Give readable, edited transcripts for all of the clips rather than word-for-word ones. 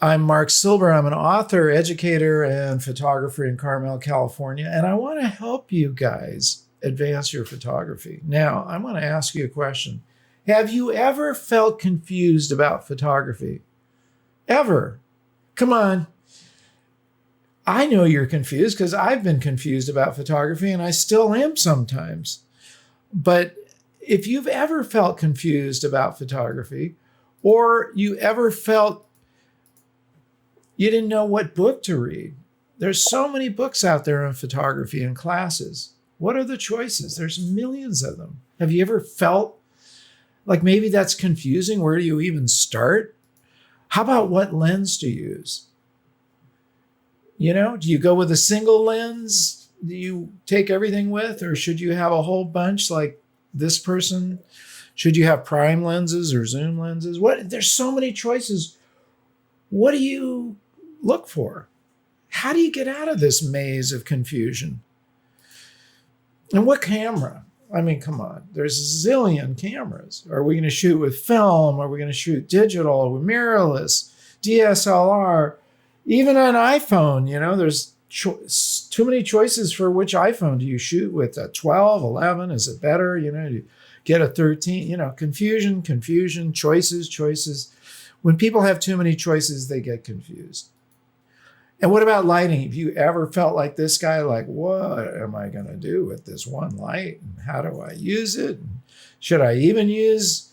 I'm Marc Silber. I'm an author, educator, and photographer in Carmel, California, and I want to help you guys advance your photography. Now, I want to ask you a question. Have you ever felt confused about photography? Ever? Come on. I know you're confused because I've been confused about photography and I still am sometimes. But if you've ever felt confused about photography, or you ever felt you didn't know what book to read, there's so many books out there on photography and classes. What are the choices? There's millions of them. Have you ever felt like maybe that's confusing? Where do you even start? How about what lens to use? You know, do you go with a single lens? Do you take everything with, or should you have a whole bunch like this person? Should you have prime lenses or zoom lenses? There's so many choices. What do you look for? How do you get out of this maze of confusion? And what camera? I mean, come on, there's a zillion cameras. Are we going to shoot with film? Are we going to shoot digital, mirrorless, DSLR? Even an iPhone, you know, there's too many choices for which iPhone do you shoot with. A 12, 11, is it better? You know, you get a 13, you know, confusion, choices. When people have too many choices, they get confused. And what about lighting? Have you ever felt like this guy, like, what am I going to do with this one light? And how do I use it? And should I even use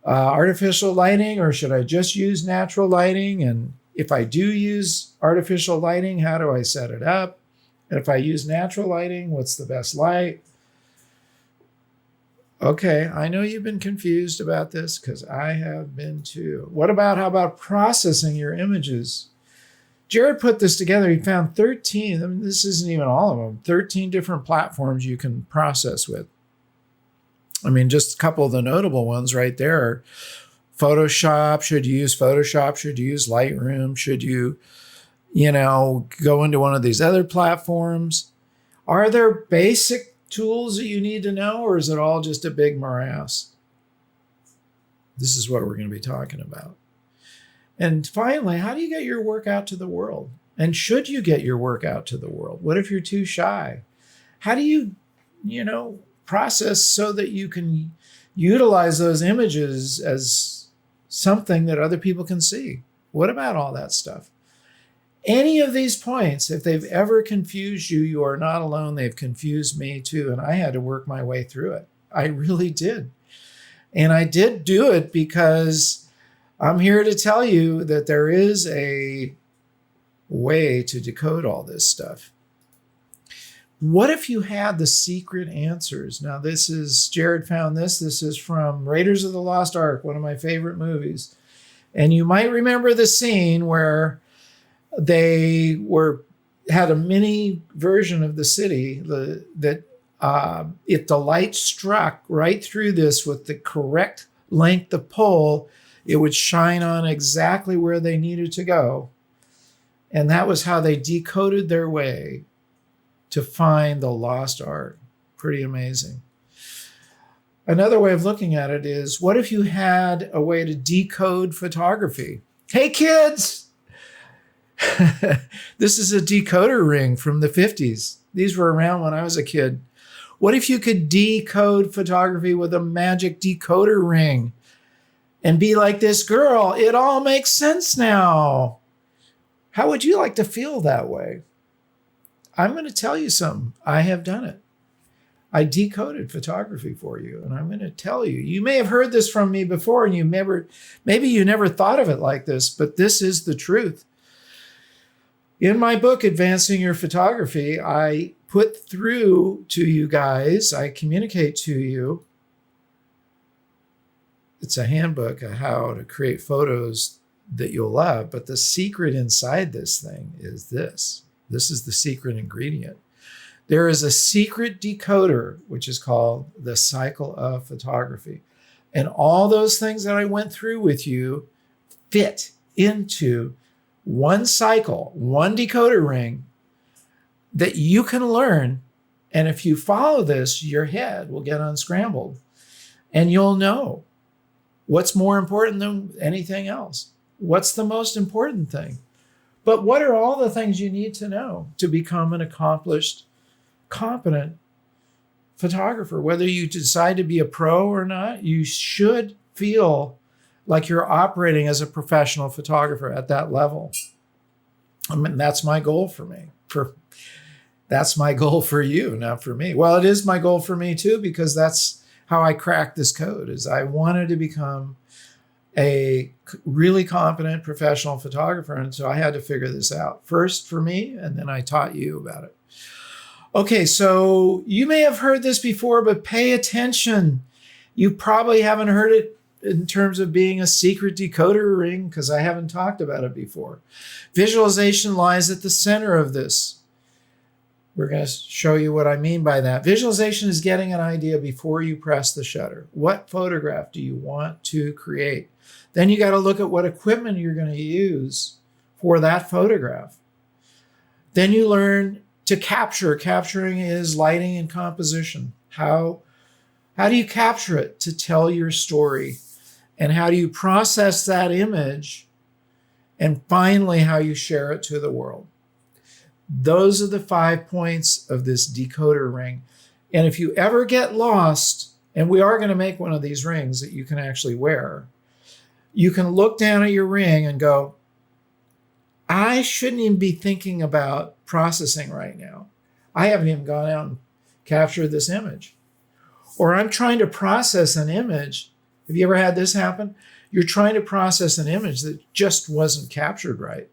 artificial lighting, or should I just use natural lighting? And if I do use artificial lighting, how do I set it up? And if I use natural lighting, what's the best light? Okay, I know you've been confused about this because I have been too. How about processing your images? Jared put this together. He found 13, I mean, this isn't even all of them, 13 different platforms you can process with. I mean, just a couple of the notable ones right there are Photoshop. Should you use Photoshop? Should you use Lightroom? Should you go into one of these other platforms? Are there basic tools that you need to know, or is it all just a big morass? This is what we're going to be talking about. And finally, how do you get your work out to the world? And should you get your work out to the world? What if you're too shy? How do you, process so that you can utilize those images as something that other people can see? What about all that stuff? Any of these points, if they've ever confused you, you are not alone. They've confused me too. And I had to work my way through it. I really did. And I did do it because I'm here to tell you that there is a way to decode all this stuff. What if you had the secret answers? Now, Jared found this. This is from Raiders of the Lost Ark, one of my favorite movies. And you might remember the scene where they had a mini version of the city that if the light struck right through this with the correct length of pole, it would shine on exactly where they needed to go. And that was how they decoded their way to find the lost art. Pretty amazing. Another way of looking at it is, what if you had a way to decode photography? Hey, kids! This is a decoder ring from the 50s. These were around when I was a kid. What if you could decode photography with a magic decoder ring? And be like this girl, it all makes sense now. How would you like to feel that way? I'm going to tell you something. I have done it. I decoded photography for you, and I'm going to tell you. You may have heard this from me before, and maybe you never thought of it like this, but this is the truth. In my book, Advancing Your Photography, I put through to you guys, I communicate to you. It's a handbook of how to create photos that you'll love. But the secret inside this thing is this. This is the secret ingredient. There is a secret decoder, which is called the cycle of photography. And all those things that I went through with you fit into one cycle, one decoder ring that you can learn. And if you follow this, your head will get unscrambled and you'll know what's more important than anything else. What's the most important thing? But what are all the things you need to know to become an accomplished, competent photographer? Whether you decide to be a pro or not, you should feel like you're operating as a professional photographer at that level. I mean, that's my goal for me. That's my goal for you, not for me. Well, it is my goal for me too, because that's how I cracked this code. Is I wanted to become a really competent professional photographer, and so I had to figure this out first for me, and then I taught you about it. Okay, so you may have heard this before, but pay attention. You probably haven't heard it in terms of being a secret decoder ring, because I haven't talked about it before. Visualization lies at the center of this. We're going to show you what I mean by that. Visualization is getting an idea before you press the shutter. What photograph do you want to create? Then you got to look at what equipment you're going to use for that photograph. Then you learn to capture. Capturing is lighting and composition. How do you capture it to tell your story? And how do you process that image? And finally, how you share it to the world. Those are the 5 points of this decoder ring. And if you ever get lost, and we are going to make one of these rings that you can actually wear, you can look down at your ring and go, I shouldn't even be thinking about processing right now. I haven't even gone out and captured this image. Or I'm trying to process an image. Have you ever had this happen? You're trying to process an image that just wasn't captured right.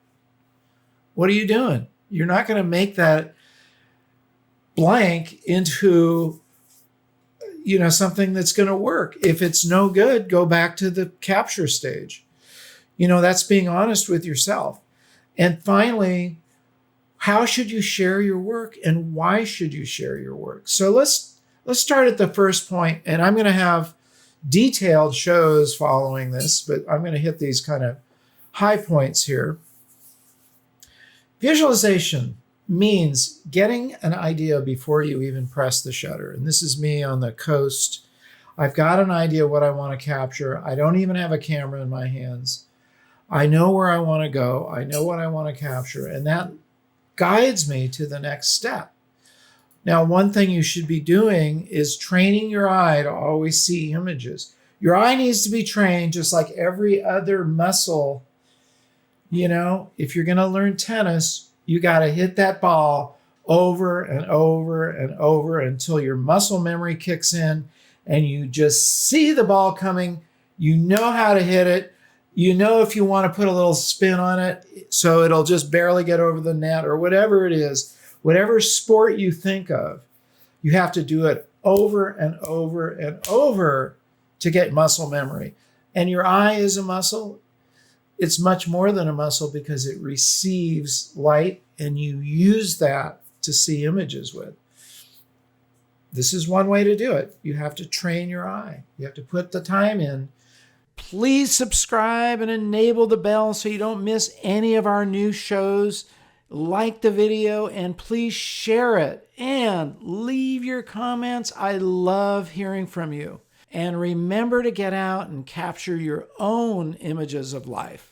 What are you doing? You're not going to make that blank into, something that's going to work. If it's no good, go back to the capture stage. That's being honest with yourself. And finally, how should you share your work, and why should you share your work? So let's start at the first point, and I'm going to have detailed shows following this, but I'm going to hit these kind of high points here. Visualization means getting an idea before you even press the shutter. And this is me on the coast. I've got an idea what I want to capture. I don't even have a camera in my hands. I know where I want to go. I know what I want to capture. And that guides me to the next step. Now, one thing you should be doing is training your eye to always see images. Your eye needs to be trained just like every other muscle. If you're going to learn tennis, you got to hit that ball over and over and over until your muscle memory kicks in and you just see the ball coming. You know how to hit it. You know if you want to put a little spin on it so it'll just barely get over the net, or whatever it is, whatever sport you think of, you have to do it over and over and over to get muscle memory. And your eye is a muscle. It's much more than a muscle because it receives light and you use that to see images with. This is one way to do it. You have to train your eye. You have to put the time in. Please subscribe and enable the bell so you don't miss any of our new shows. Like the video and please share it and leave your comments. I love hearing from you. And remember to get out and capture your own images of life.